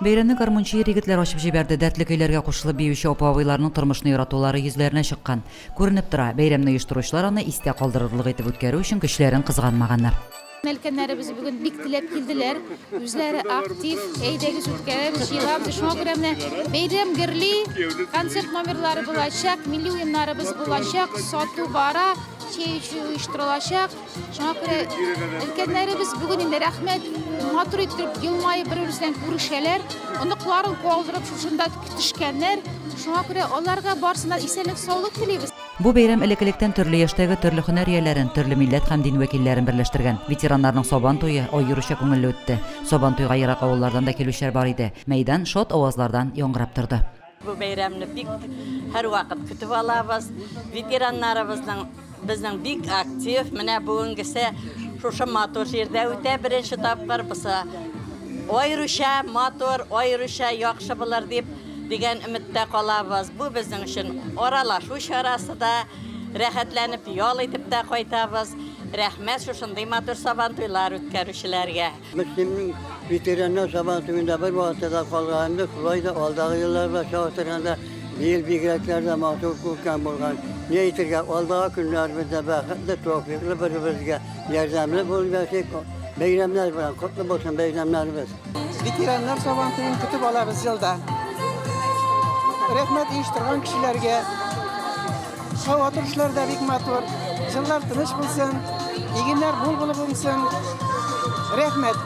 Beyramni garmonchi yigitlar ochib jiberdi. Dərtli kuylarga qo'shilib biючи opa-abıylarning turmushni yo'ratuvlari yuzlarına chiqqan. Ko'rinib tura, bayramni uyushtiruvchilar uni esda qoldirirlik etib o'tkaru uchun kishilarin qizg'anmaganlar. Elkenlerimiz bugün bik tilep kildiler. Yüzleri aktif, eydegi sütkerimiz yığamız. Şuna göre beyram girli, konsert numaraları bulacak, milli oyunlarımız bulacak, sotu bara, uyuşturulacak. Şuna göre elkenlerimiz bugün indi rahmet, matur ettirip yılmayı birimizden görüşeler. Onu kulağını koldurup şunda kütüşkenler. Şuna göre onlarga barsınlar isenlik sağlık dileybiz. Bu bayram elekilikten türlü yaştagi türlü hüner yerlerin, türlü millet hem din vekillerin birleştirgen. Veteranlarning Soban to'yi oy yurishga ko'ngilli o'tdi. Soban to'yiga yiroq ovullardan da keluvchilar bor edi. Meydan shod ovozlardan yongrab turdi. Bu bayramni bik her vaqt kutib olamiz. Veteranlarimizning bizning bik aktiv, mana bugünkisi şuşa motor yerda o'ta birinchi topqir bo'lsa, oyrusha motor, oyrusha yaxshi bo'lar deb degan umidda qolamiz. Bu bizning uchun oralashuv arasida rahatlanib yo'l etib de qaytamiz. Rahmet şu şunday motor Soban to'ylar o'tkazuvchilarga. Müslüm'ün veteranlar Soban to'yunda bir vaqtda qolganda, Xitoyda oldagi yillarda şahtaranda yil bigraklarda motor ko'rgan bo'lgan. Neytirga oldagi kunlarimizda baxtli, tavfiqli bir-birimizga yordamli bo'lsak, bayramlar bilan qutlu bo'lsin bayramlarimiz. Veteranlar Soban to'yini kutib olamiz yilda. Rahmat uyushtirgan kishilarga, xavotirchilarda bek motor, yillar tinch bo'lsin, eginlar bol bo'lsin. Rahmat.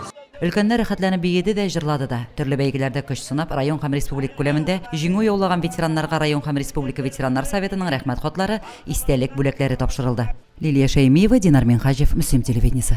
Ülkenler rahatlanıp biyedi de jırladı da. Türlü beygilerde kış sınap rayon ham respublik ko'lamida jiңu yollagan veteranlarga rayon ham respublika veteranlar sovetinin rahmat xatlari, istelik bülekleri topşırıldı. Liliya Şeymiyeva, Dinar Minhajev, Müslim televideniesi.